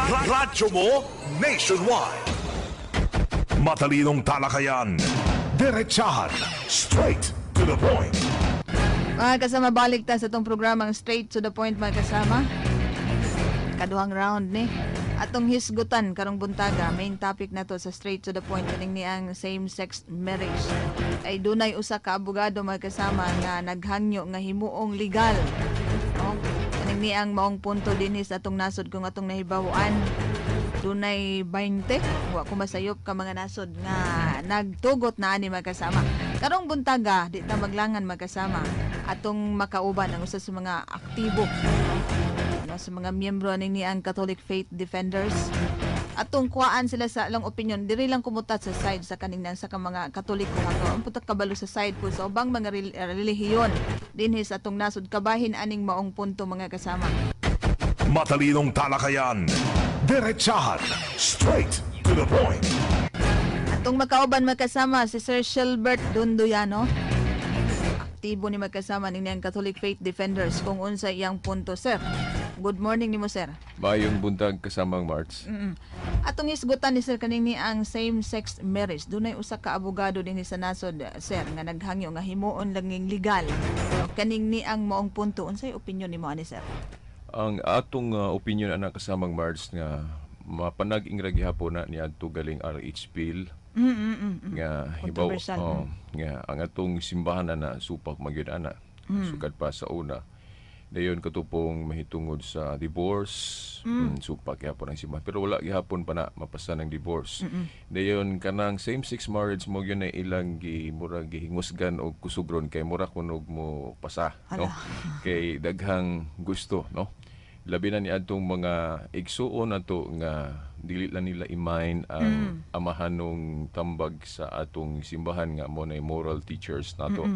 Radyo mo nationwide. Matalinong talakayan, diretsahan, straight to the point. Mga kasama, balik ta sa itong programang Straight to the Point, mga kasama. Kaduhang round ni. Atong hisgutan karong buntaga, main topic na to sa Straight to the Point, kaning ni ang same-sex marriage. Ay dunay usa ka abogado, mga kasama, nga naghangyo nga himuong legal. No? Kaning ni ang maong punto dinhi sa atong nasod kung atong nahibawan. Dunay 20, wa ko masayop ka mga nasod nga nagtugot na ani, mga kasama. Karong buntaga, di ta maglangan, mga kasama, atong makauban ang usa sa mga aktibo, sa mga miyembro ni ang Catholic Faith Defenders. Atong kuhaan sila sa lang opinion, diri lang kumutat sa side sa kaning sa mga Katoliko ato. Ang putak kabalo sa side po sa ubang mga relihiyon dinhi sa atong nasod, kabahin aning maong punto, mga kasama. Matalinong talakayan, diretsahan, straight to the point. Atong makauban, mga kasama, si Sir Shilbert Dundoyano. Aktibo ni magkasama ni ang Catholic Faith Defenders kung unsa iyang punto, sir. Good morning nimo, sir. Mayong buntag kasamang March. Atong isgutan ni sir kanini ang same-sex marriage. Dunay usa ka abogado dinhi sa nasod, sir, nga naghangyo nga himuon langing legal. So, kaning ni ang maong punto, unsay opinion nimo ani, sir? Ang atong opinion anak kasamang March nga mapanag-ing ra gihapon na niadto galing RH bill nga hibaw nga ang atong simbahan na supak magyud ana sugad pa sa una. Dayon katupong mahitungod sa divorce, supak gihapon ang simbahan, pero wala gihapon pa na mapasa ng divorce. Dayon kanang same-sex marriage mo gyud na ilang murag gihingusgan og kusugron kay mura kunog mo pasa, no? Kay daghang gusto, no? Labi na ni adtong mga igsuon ato nga dili lang nila imain ang amahanong tambag sa atong simbahan nga mo na moral teachers nato.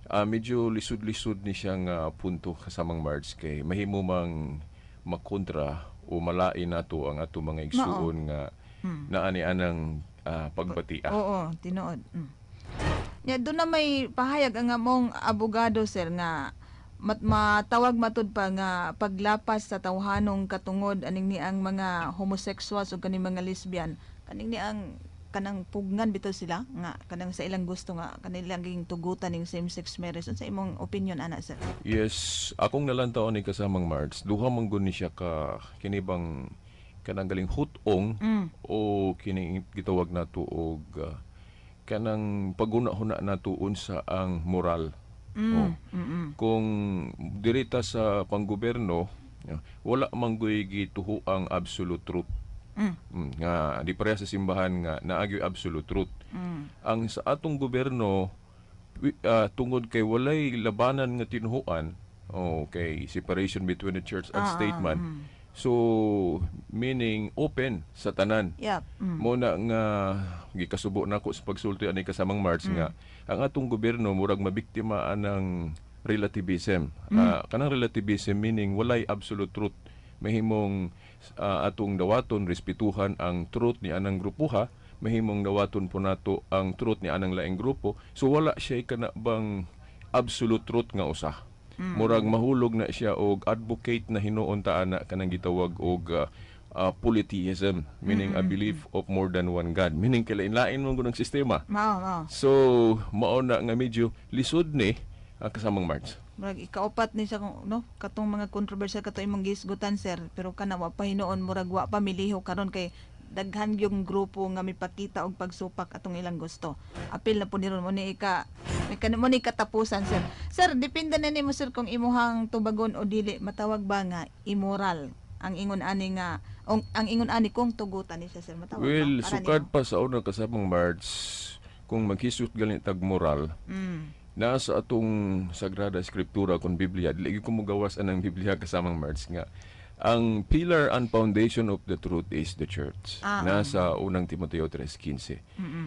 Medyo lisod-lisod ni siyang punto kasamang March kay mahimo mang makontra o malain nato ang ato mga igsuon nga naani anang pagbatia. Oo, tinuod. Ya, doon na may pahayag ang among abogado, sir, nga matawag matud pa nga paglapas sa tawhanong katungod aning ni ang mga homosexuals o kaning mga lesbian, kaning ni ang kanang pugnan bitaw sila nga kanang sa ilang gusto nga kanilang tugutan ning same-sex marriage. Unsa imong opinion ana, sir? Yes, akong nalantaw ni kasamang March, duha man gud ni siya ka kinibang kanang galing hutong o kining gitawag nato og kanang paguna-huna nato unsa ang moral. Kung dirita sa panggobyerno, wala manggoy gituho ang absolute truth. Nga di pareha sa simbahan nga naagyo absolute truth. Ang sa atong gobyerno tungod kay walay labanan nga tinuhuan, kay separation between the church and state man. So meaning open sa tanan. Mo na nga gikasubo nako sa pagsulti ani kasamang March nga ang atong gobyerno murag mabiktima anang relativism. Kanang relativism meaning walay absolute truth. Mahimong atong dawaton respetuhan ang truth ni anang grupo ha. Mahimong dawaton po nato ang truth ni anang laing grupo. So wala siya kana bang absolute truth nga usa. Murag mahulog na siya og advocate na hinuon ta ana kanang gitawag og polytheism, meaning a belief of more than one God, meaning kalain-lain mo gunang sistema. So mao na nga medyo lisod ni kasamang March. Murag ikaupat ni sa katong mga controversial kato imong gisgutan, sir, pero kana wa pa hinuon murag wa pa miliho karon kay daghan yung grupo nga mipakita og pagsupak atong ilang gusto. Apil na po ni ron mo ni katapusan, sir. Sir, depende na nimo, sir, kung imuhang tubagon o dili matawag ba nga immoral ang ingon ani nga ang ingon ani kung tugutan ni siya, sir, matawag. Well, ba? sukad pa sa una kasamang March kung maghisut galing tag moral. Nasa atong Sagrada Escritura kung Biblia, dili ko mogawas anang Biblia kasamang March nga ang pillar and foundation of the truth is the church. Nasa unang Timoteo 3:15.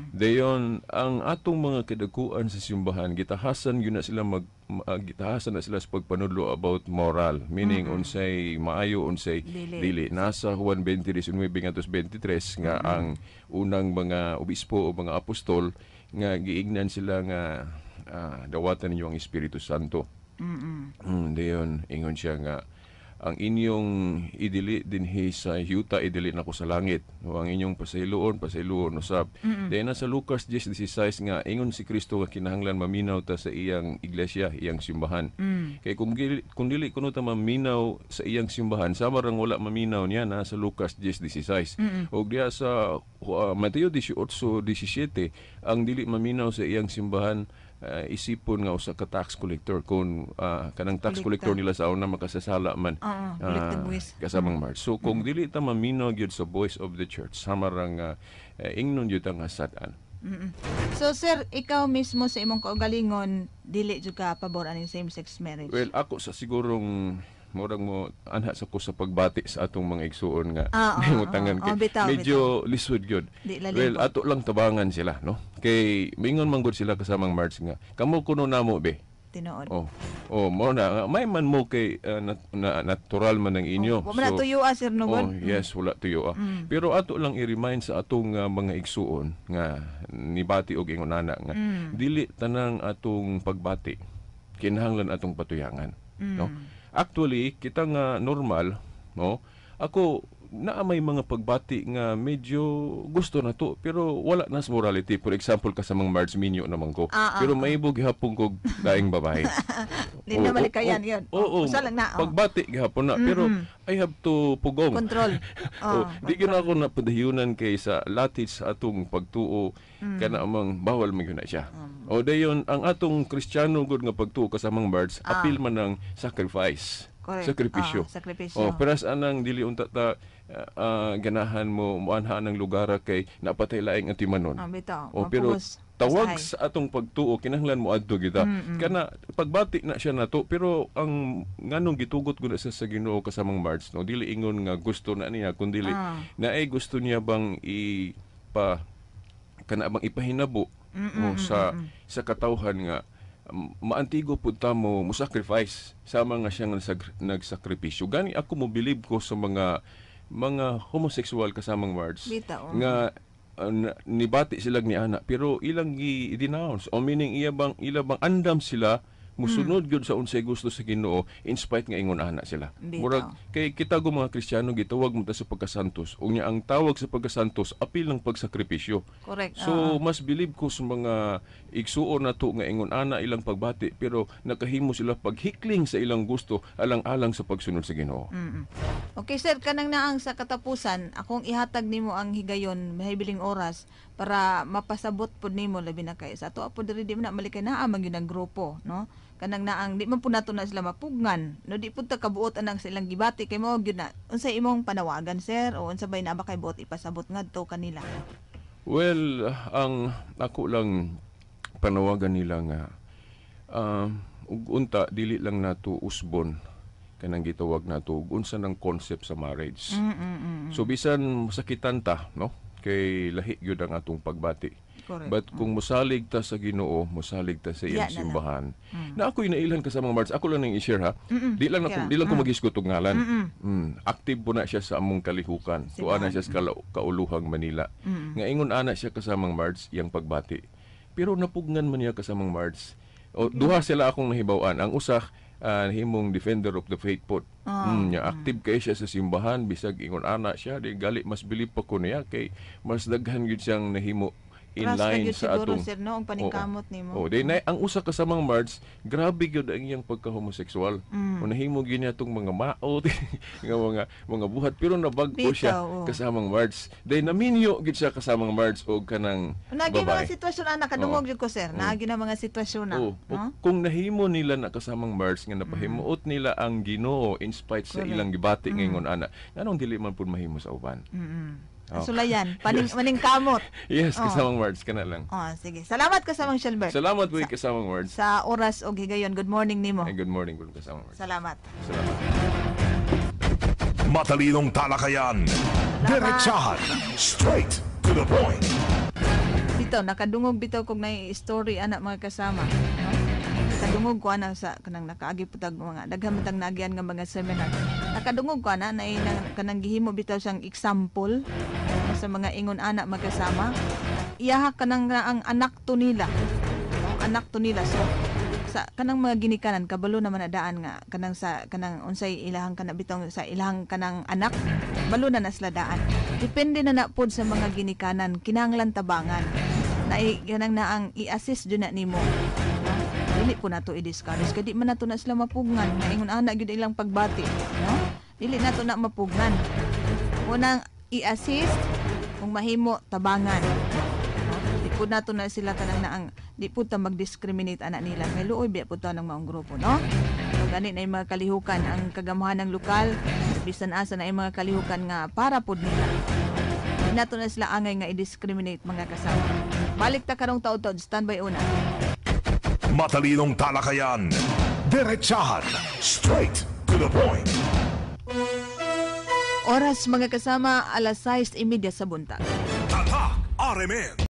Dayon ang atong mga kadakuan sa simbahan gitahasan gyud na sila gitahasan na sila sa pagpanudlo about moral, meaning unsay maayo unsay dili. Nasa Juan 20:19-23 nga ang unang mga obispo o mga apostol nga giignan sila nga dawatan ninyo ang Espiritu Santo. Dayon ingon siya nga ang inyong idili dinhi sa yuta idili nako sa langit. O ang inyong pasayloon usab. Then sa Lucas 10:16 nga ingon si Kristo nga kinahanglan maminaw ta sa iyang iglesia, iyang simbahan. Kay kung dili kuno ta maminaw sa iyang simbahan, sama rang wala maminaw niya na sa Lucas 10:16. Og diha sa Mateo 18:17 ang dili maminaw sa iyang simbahan isipon nga usa ka tax collector kung kanang tax collector nila sa una makasasala man kasamang March. So kung dili ta maminaw gyud sa voice of the church sama rang ingnon gyud ang hasad-an. So sir, ikaw mismo sa imong kaugalingon dili jud ka pabor aning same-sex marriage? Well, ako sa sigurong murag mo anha sa ko sa pagbati sa atong mga igsuon nga nangutangan medyo lisod gyud. Well, ato lang tabangan sila, no? Kay mingon man gud sila kasamang March nga kamo kuno namo be tinuod. Mo na may man mo kay natural man ang inyo. Wala tuyo sir no god. Yes, wala tuyo. Pero ato lang i-remind sa atong mga igsuon nga nibati og ingon ana nga dili tanang atong pagbati kinahanglan atong patuyangan, no? Actually, kita nga normal, no? Ako naa may mga pagbati nga medyo gusto na to pero wala na sa morality. For example, kasamang March Minyo naman ko. Pero maibog gihapon kog daing babae. Di na malikayan yun. Usa lang na. Pagbati gihapon na pero I have to pugong. Control. Di gyud ako napadayonan kay sa latis sa atong pagtuo kana amang bawal man gyud na siya. O dayon ang atong Kristiyano gud nga pagtuo kasamang March apil man ng sacrifice. Sakripisyo. Pero anang dili unta ta ganahan mo muanha ng lugar kay napatay laing atimanon. Pero tawag sa atong pagtuo kinahanglan mo adto kita. Kana pagbati na siya nato pero ang nganong gitugot gud sa Ginoo kasamang March, no, dili ingon nga gusto na niya kundi naay gusto niya bang bang ipahinabo sa katawhan nga maantigo pud ta mo sacrifice sama nga siya nagsakripisyo. Gani ako mo believe ko sa mga homosexual kasamang March nga nibati sila ni ana pero ilang i-denounce o meaning ila bang andam sila musunod gyud sa unsay gusto sa Ginoo in spite nga ingon ana sila. Murag kay kita go mga Kristiyano gitawag mo ta sa pagkasantos. Unya ang tawag sa pagkasantos apil ng pagsakripisyo. Correct. So mas believe ko sa mga igsuon nato nga ingon ana ilang pagbati pero nakahimo sila paghikling sa ilang gusto alang-alang sa pagsunod sa Ginoo. Okay sir, kanang naang sa katapusan akong ihatag nimo ang higayon mahibiling oras para mapasabot pud nimo labi na kay sa ato apo diri di man malikay naa man gyud ang grupo, no? Kanang naang di man pud nato na sila mapugnan, no, di pud ta kabuot anang silang gibati kay mao gyud na unsay imong panawagan sir o unsa bay na ba kay buot ipasabot ngadto kanila? Well, ang ako lang panawagan nila nga unta dili lang nato usbon kanang gitawag nato unsa nang concept sa marriage. So bisan sakitan ta, no, kay lahi gyud ang atong pagbati. Correct. But kung musalig ta sa Ginoo, musalig ta sa iyang simbahan. Na ako'y nailan ka sa mga March, ako lang nang i-share ha. Di lang ko mag-isgot og ngalan. Active po na siya sa among kalihukan. Tuwa na siya sa kauluhang Manila. Nga ingon ana siya kasamang March iyang pagbati. Pero napugnan man niya kasamang March. Duha sila akong nahibaw-an. Ang usa himong defender of the faith pod. Active kay siya sa simbahan bisag ingon ana siya di gali mas bilib pa ko niya kay mas daghan gyud siyang nahimo in line sa atong sir, no, ang paningkamot nimo. Ang usa kasamang March, grabe gyud ang iyang pagka-homosexual. Nahimo gyud niya tong mga maot nga mga buhat pero nabag-o siya kasamang March. Day naminyo gyud siya kasamang March og kanang nagi babae. Mga sitwasyon na nakadungog gyud ko sir. Nagi na mga sitwasyon na. Kung nahimo nila na kasamang March nga napahimuot nila ang Ginoo in spite sa ilang gibati ngingon ana. Nganong dili man pud mahimo sa uban? Sulayan, maningkamot. Yes, kasamang March ka na lang. Sige. Salamat kasamang Shelbert. Salamat po kasamang March. Sa oras og higayon. Good morning nimo. Good morning po kasamang March. Salamat. Matalinong talakayan. Diretsahan. Straight to the point. Bitaw, nakadungog bitaw kog nay story anak mga kasama. No? Nakadungog ko ana sa kanang nakaagi putag mga daghang matang nagian nga mga seminar. Nakadungog ko ana na kanang gihimo bitaw siyang example sa mga ingon anak magkasama. Iyaha kanang ang anak to nila. Ang anak to nila. So sa kanang mga ginikanan kabalo naman na daan nga kanang unsay ilahang kana bitong sa ilahang kanang anak balo na sila daan. Depende na napod sa mga ginikanan kinahanglan tabangan. Na kanang naang i-assist jud na nimo. No? Dili po nato i-discourage kay di man nato na sila mapugnan nga ingon ana gyud ilang pagbati, no? Dili nato na mapugnan. Unang i-assist kung mahimo tabangan. Di po nato na sila kanang naang di po ta mag-discriminate anak nila kay luoy biya po ta ng maong grupo, no? So gani na yung mga kalihukan ang kagamahan ng lokal bisan asa na yung mga kalihukan nga para pod nila. Di nato na sila angay nga i-discriminate mga kasama. Balik ta karong taud-taud, standby una. Matalinong talakayan. Diretsahan. Straight to the point. Oras mga kasama, 6:30 sa buntag. Tatak RMN.